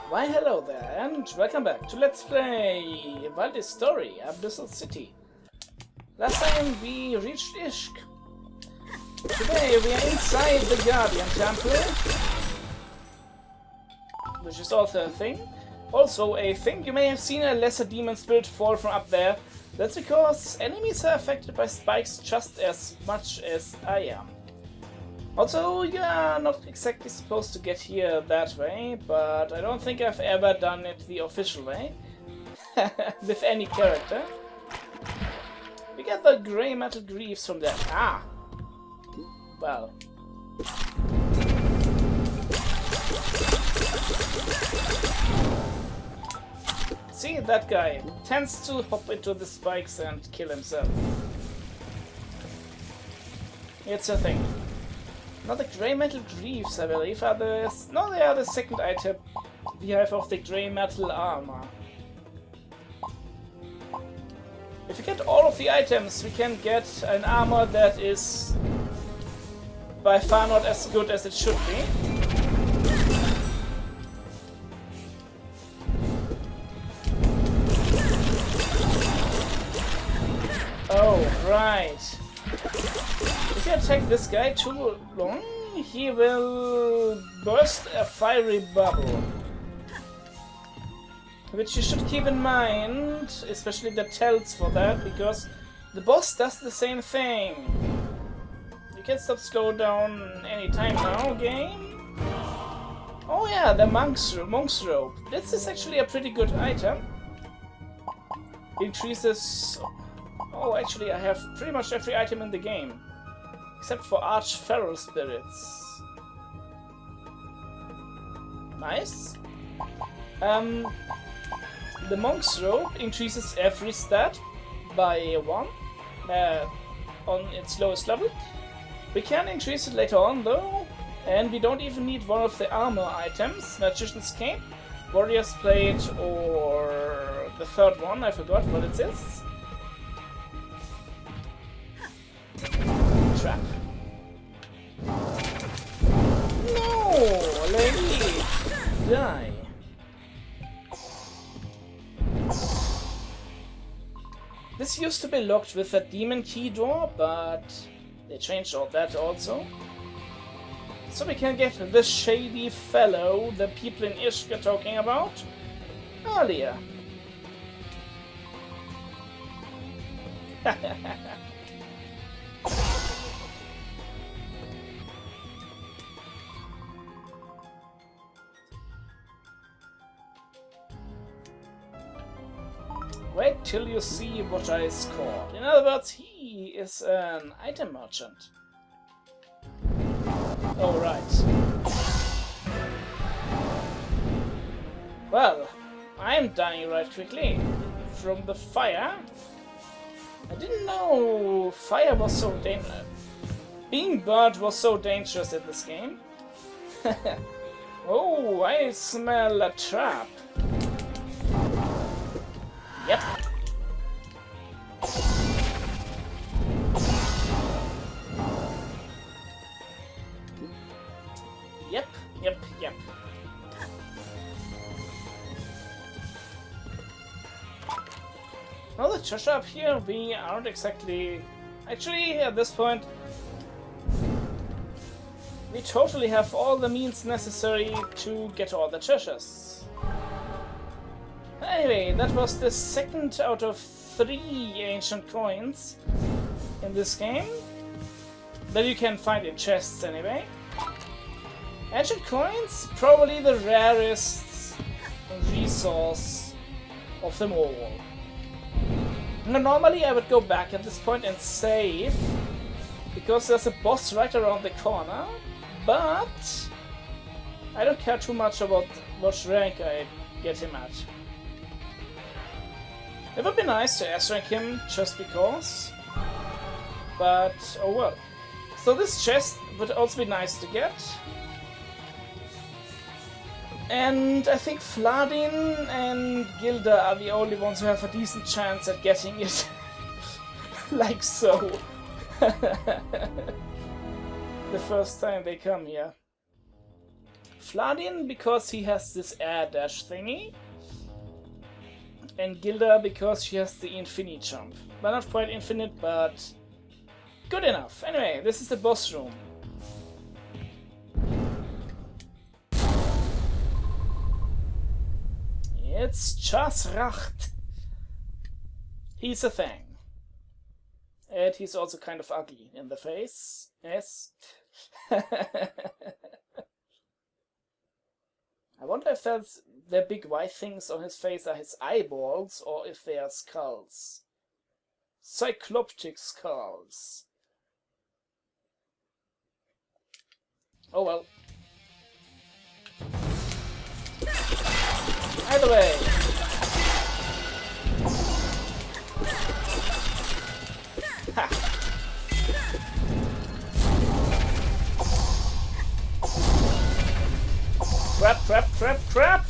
Why hello there and welcome back to Let's Play Valdis story, Abyssal City. Last time we reached Ishk. Today we are inside the Guardian Temple, which is also a thing. Also a thing, you may have seen a lesser demon spirit fall from up there. That's because enemies are affected by spikes just as much as I am. Also, you are not exactly supposed to get here that way, but I don't think I've ever done it the official way. With any character. We get the grey metal greaves from there. Ah! Well. See, that guy tends to hop into the spikes and kill himself. It's a thing. Now the grey metal greaves, I believe, are the... No, they are the second item we have of the grey metal armor. If we get all of the items, we can get an armor that is by far not as good as it should be. Oh, right. If you attack this guy too long, he will burst a fiery bubble. Which you should keep in mind, especially the tells for that, because the boss does the same thing. You can stop slow down anytime now, game. Oh yeah, the monk's robe. This is actually a pretty good item. Increases... Oh, actually I have pretty much every item in the game. Except for Arch-Feral Spirits. Nice. The Monk's Robe increases every stat by 1 on its lowest level. We can increase it later on though, and we don't even need one of the armor items, Magician's Cape, Warrior's Plate, or the third one, I forgot what it is. Trap. No, lady, die. This used to be locked with a demon key door, but they changed all that also. So we can get the shady fellow the people in Ishk are talking about earlier. Wait till you see what I scored. In other words, he is an item merchant. Oh, right. Well, I'm dying right quickly. From the fire. I didn't know fire was so dangerous. Being burnt was so dangerous in this game. Oh, I smell a trap. Yep. Yep. Now the treasure up here, we aren't exactly... Actually, at this point, we totally have all the means necessary to get all the treasures. Anyway, that was the second out of 3 ancient coins in this game that you can find in chests anyway. Ancient coins, probably the rarest resource of them all. Now, normally I would go back at this point and save, because there's a boss right around the corner, but I don't care too much about what rank I get him at. It would be nice to S-rank him just because, but oh well. So this chest would also be nice to get. And I think Vladin and Gilda are the only ones who have a decent chance at getting it. Like so. The first time they come here. Vladin because he has this air dash thingy. And Gilda because she has the infinite jump. Well, not quite infinite, but good enough. Anyway, this is the boss room. It's Chasracht. He's a thing. And he's also kind of ugly in the face. Yes. I wonder if that's the big white things on his face are his eyeballs or if they are skulls. Cycloptic skulls. Oh well. Either way. Ha! Crap!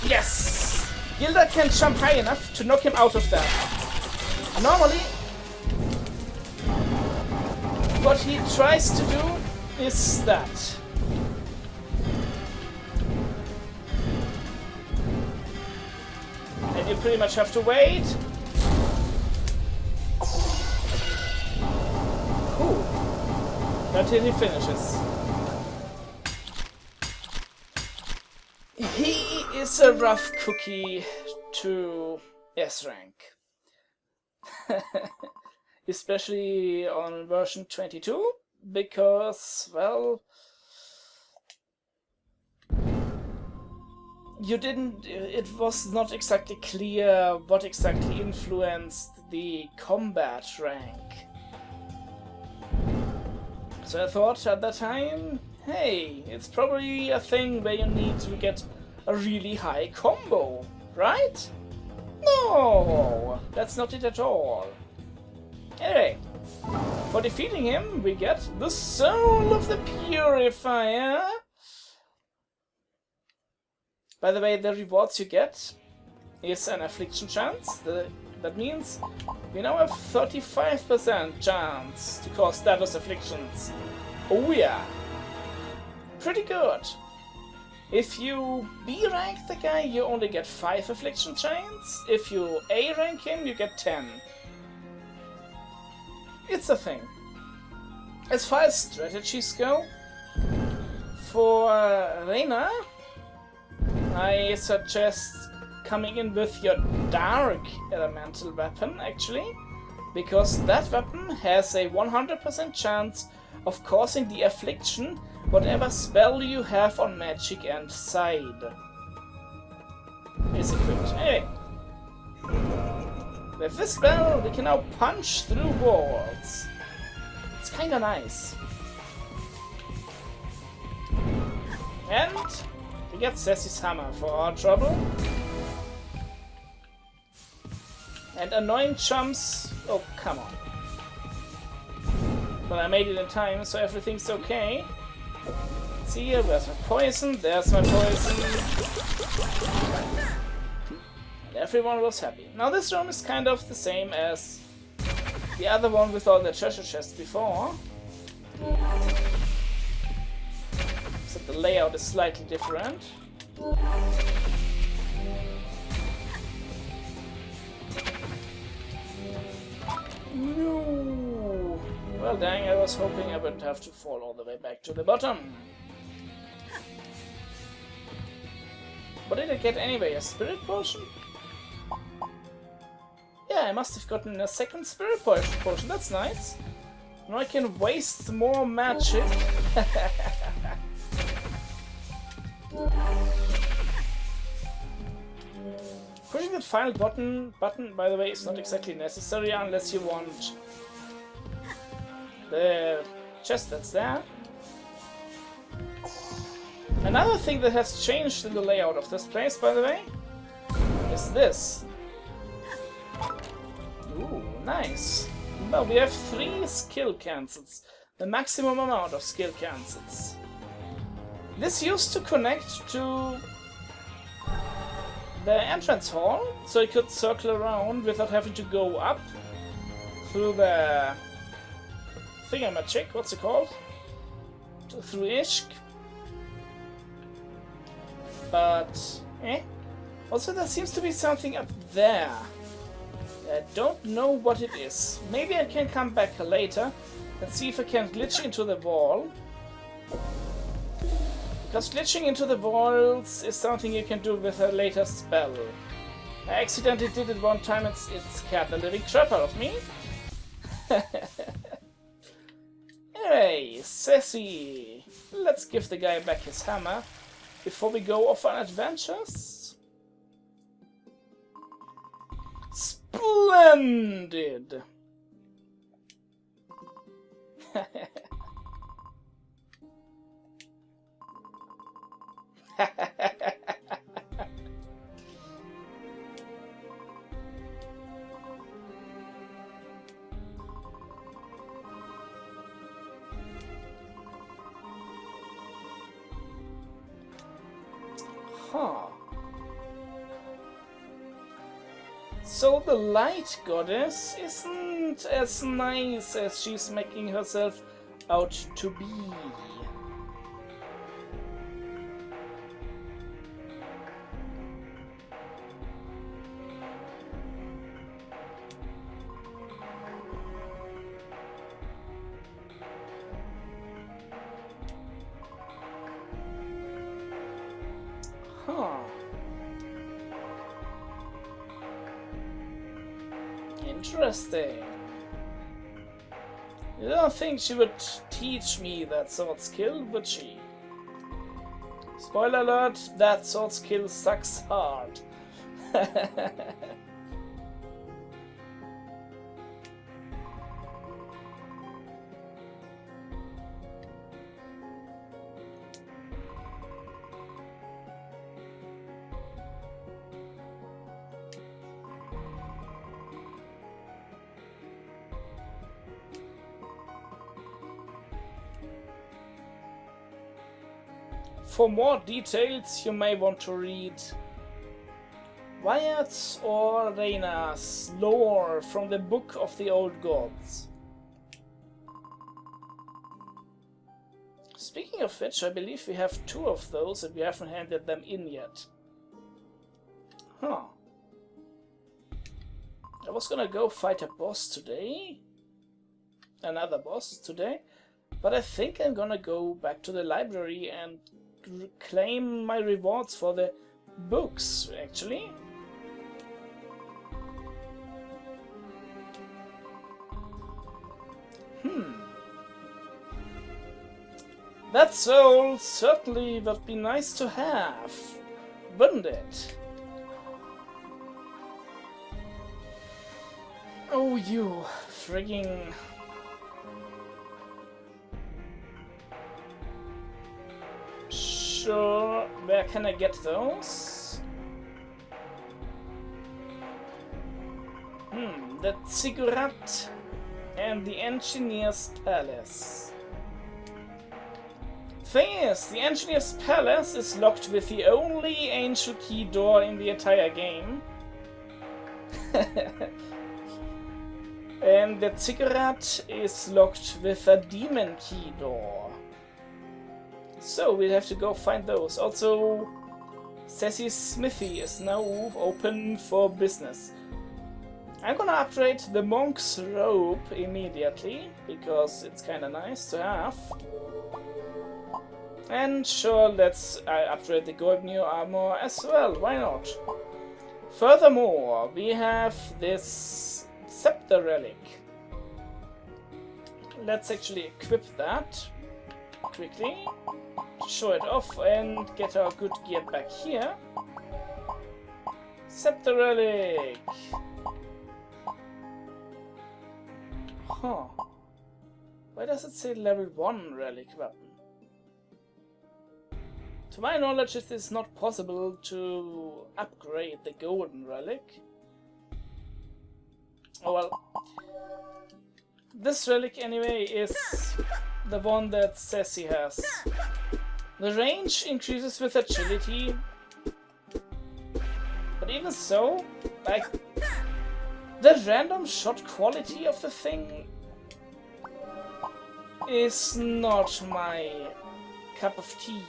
Yes! Gilda can jump high enough to knock him out of that. Normally, what he tries to do is that. And you pretty much have to wait. Ooh. Until he finishes. He is a rough cookie to S rank. Especially on version 22, because, well, it was not exactly clear what exactly influenced the combat rank. So I thought at that time, hey, it's probably a thing where you need to get a really high combo, right? No, that's not it at all. Anyway, for defeating him, we get the soul of the Purifier. By the way, the rewards you get is an affliction chance. That means we now have 35% chance to cause status afflictions. Oh yeah, pretty good. If you B rank the guy, you only get 5 affliction chains. If you A rank him, you get 10. It's a thing. As far as strategies go, for Reina, I suggest coming in with your dark elemental weapon, actually, because that weapon has a 100% chance of causing the affliction whatever spell you have on magic and side is equipped. Anyway, with this spell we can now punch through walls. It's kinda nice. And we get Sessy's hammer for our trouble. And annoying jumps. Oh, come on. But I made it in time, so everything's okay. See here, where's my poison? There's my poison. And everyone was happy. Now this room is kind of the same as the other one with all the treasure chests before. Except the layout is slightly different. No. Well, dang, I was hoping I wouldn't have to fall all the way back to the bottom. What did I get anyway? A spirit potion? Yeah, I must have gotten a second spirit potion. That's nice. Now I can waste more magic. Pushing the final button, by the way, is not exactly necessary unless you want the chest that's there. Another thing that has changed in the layout of this place, by the way, is this. Ooh, nice. Well, we have 3 skill cancels, the maximum amount of skill cancels. This used to connect to the entrance hall, so you could circle around without having to go up through the thingamajig, what's it called? Through Ishk. but eh. Also, there seems to be something up there. I don't know what it is. Maybe I can come back later and see if I can glitch into the wall. Because glitching into the walls is something you can do with a later spell. I accidentally did it one time and it scared the living crap out of me. Anyway, Sassy. Let's give the guy back his hammer before we go off on adventures. Splendid! Huh. So the light goddess isn't as nice as she's making herself out to be. Huh. Interesting. You don't think she would teach me that sword skill, would she? Spoiler alert, that sword skill sucks hard. For more details, you may want to read Wyatt or Reyna's lore from the Book of the Old Gods. Speaking of which, I believe we have 2 of those and we haven't handed them in yet. Huh. I was gonna go fight a boss today. Another boss today. But I think I'm gonna go back to the library and claim my rewards for the books, actually. That soul certainly would be nice to have, wouldn't it? Oh, you frigging... Sure, where can I get those? The Ziggurat and the Engineer's Palace. Thing is, the Engineer's Palace is locked with the only angel key door in the entire game. And the Ziggurat is locked with a demon key door. So we'll have to go find those. Also, Sassy's smithy is now open for business. I'm gonna upgrade the monk's robe immediately, because it's kinda nice to have. And sure, let's upgrade the Goldnir armor as well, why not? Furthermore, we have this scepter relic. Let's actually equip that quickly, show it off and get our good gear back here. Scepter relic! Huh. Why does it say level 1 relic weapon? To my knowledge, it is not possible to upgrade the golden relic. Oh well. This relic anyway is the one that Sassy has. The range increases with agility. But even so, like, the random shot quality of the thing is not my cup of tea.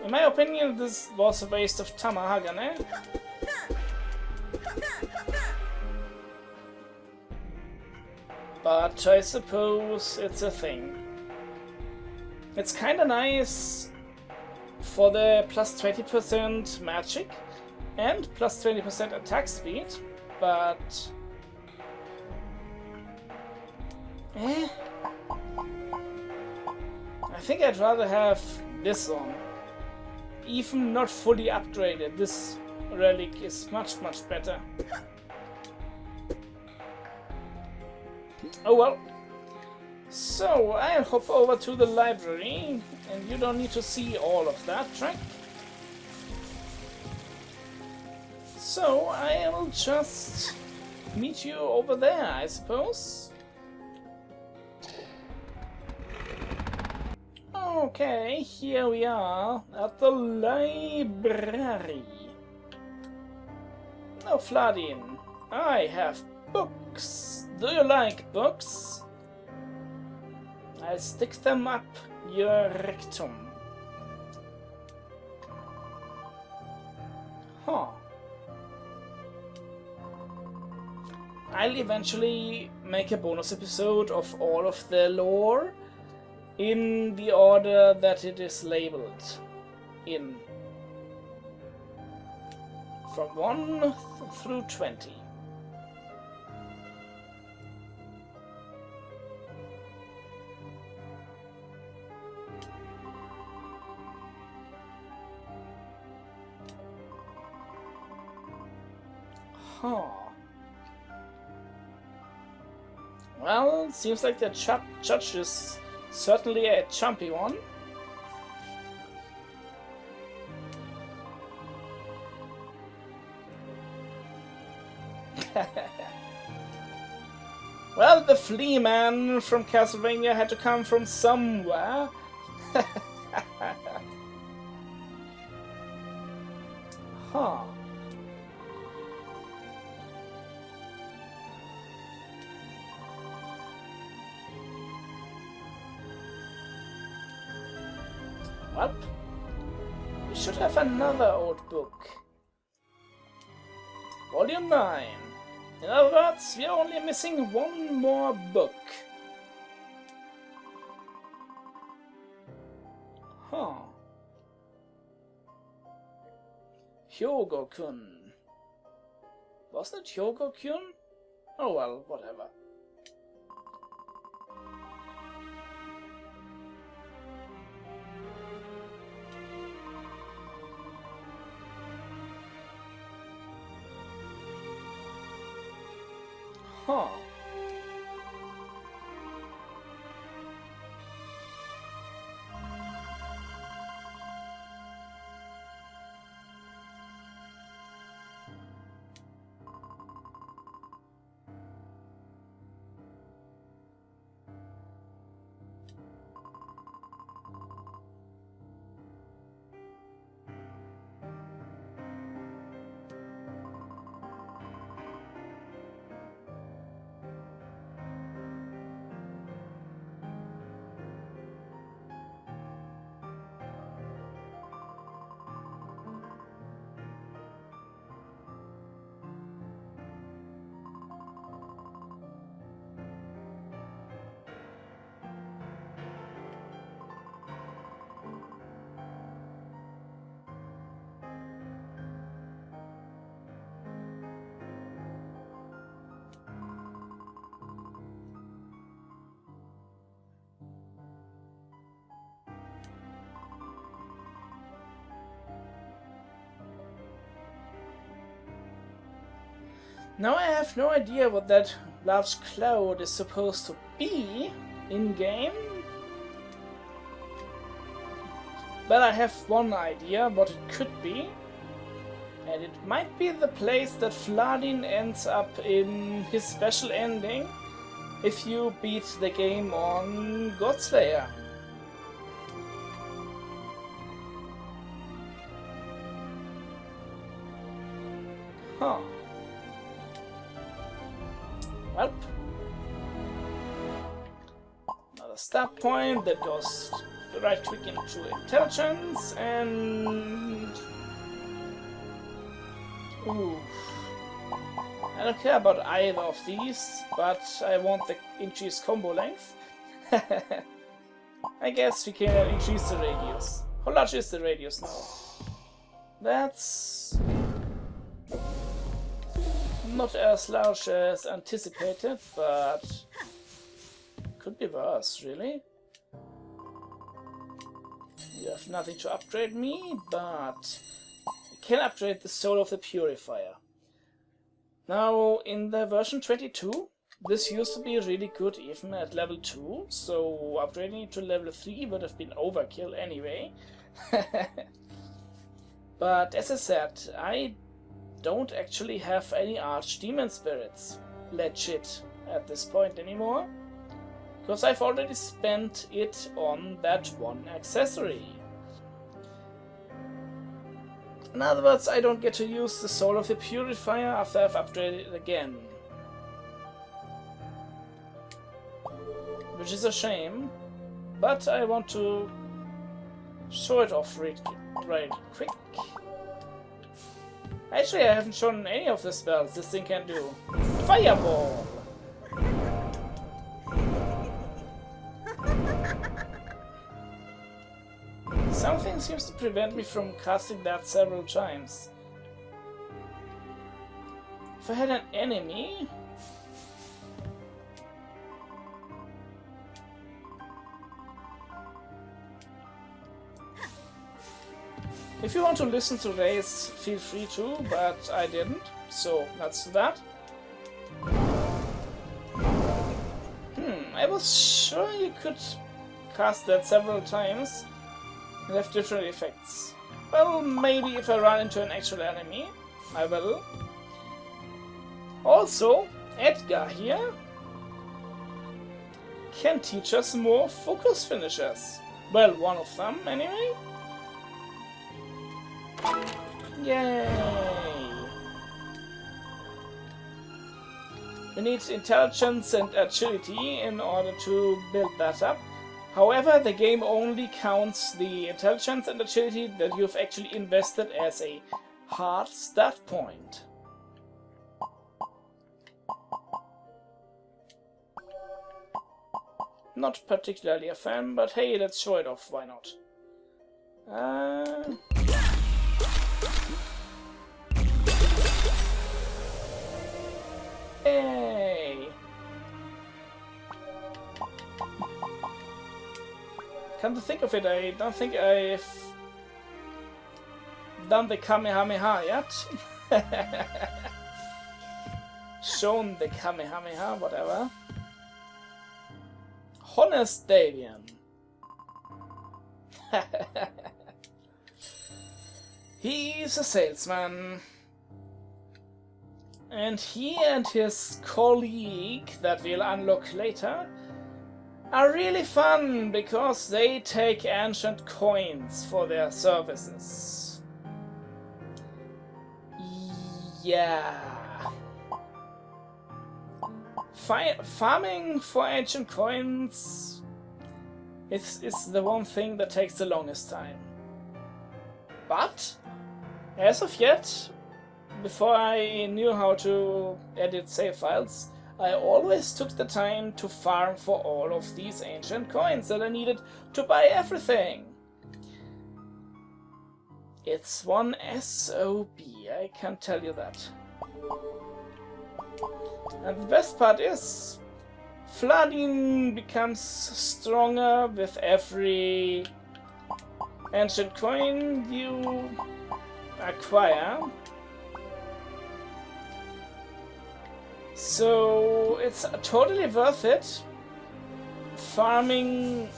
In my opinion, this was a waste of Tamahagane. But I suppose it's a thing. It's kinda nice for the plus 20% magic and plus 20% attack speed, but... I think I'd rather have this on. Even not fully upgraded, this relic is much better. Oh well. So, I'll hop over to the library, and you don't need to see all of that, right? So, I'll just meet you over there, I suppose. Okay, here we are at the library. Now, Vladin, I have books. Do you like books? I'll stick them up your rectum. Huh. I'll eventually make a bonus episode of all of the lore in the order that it is labeled in. From 1 through 20. Huh. Well, seems like the judge is certainly a chumpy one. Well, the flea man from Castlevania had to come from somewhere. Huh. Well, we should have another old book. Volume 9. In other words, we are only missing one more book. Huh. Hyogo-kun. Wasn't it Hyogo-kun? Oh well, whatever. Huh. Now I have no idea what that large cloud is supposed to be in-game. But I have one idea what it could be. And it might be the place that Vladin ends up in his special ending if you beat the game on Godslayer. Huh. Well, another start point that goes the right click into intelligence and... Ooh. I don't care about either of these, but I want the increased combo length. I guess we can increase the radius. How large is the radius now? That's not as large as anticipated, but could be worse, really. You have nothing to upgrade me, but you can upgrade the soul of the Purifier. Now, in the version 22, this used to be really good even at level 2, so upgrading it to level 3 would have been overkill anyway. But as I said, I don't actually have any archdemon spirits legit at this point anymore, because I've already spent it on that one accessory. In other words, I don't get to use the soul of the Purifier after I've upgraded it again. Which is a shame, but I want to show it off right quick. Actually, I haven't shown any of the spells this thing can do. Fireball! Something seems to prevent me from casting that several times. If I had an enemy... If you want to listen to Race, feel free to, but I didn't, so that's that. I was sure you could cast that several times and have different effects. Well, maybe if I run into an actual enemy, I will. Also, Edgar here can teach us more focus finishers. Well, one of them anyway. Yay! We need intelligence and agility in order to build that up. However, the game only counts the intelligence and agility that you've actually invested as a hard stat point. Not particularly a fan, but hey, let's show it off, why not? Hey! Come to think of it, I don't think I've done the Kamehameha yet. Shown the Kamehameha, whatever. Honest Davian. He's a salesman. And he and his colleague, that we'll unlock later, are really fun because they take ancient coins for their services. Yeah. Farming for ancient coins is the one thing that takes the longest time. But, as of yet, before I knew how to edit save files, I always took the time to farm for all of these ancient coins that I needed to buy everything. It's one SOB, I can tell you that. And the best part is, flooding becomes stronger with every ancient coin you acquire. So it's totally worth it farming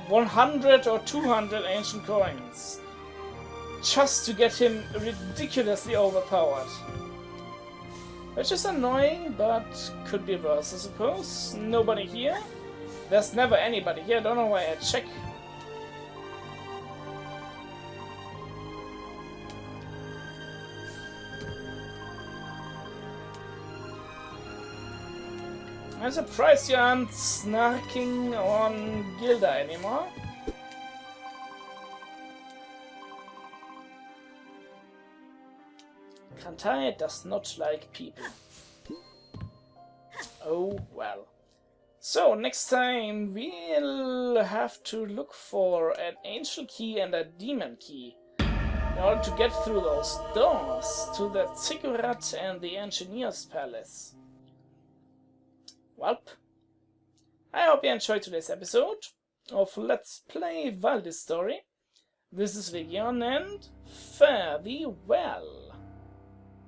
100 or 200 ancient coins just to get him ridiculously overpowered. Which is annoying, but could be worse, I suppose. Nobody here. There's never anybody here, don't know why I check. I'm surprised you aren't snarking on Gilda anymore. Kantai does not like people. Oh well. So, next time we'll have to look for an angel key and a demon key in order to get through those doors to the ziggurat and the engineer's palace. Welp. I hope you enjoyed today's episode of Let's Play Valdis Story. This is Legion and fare thee well.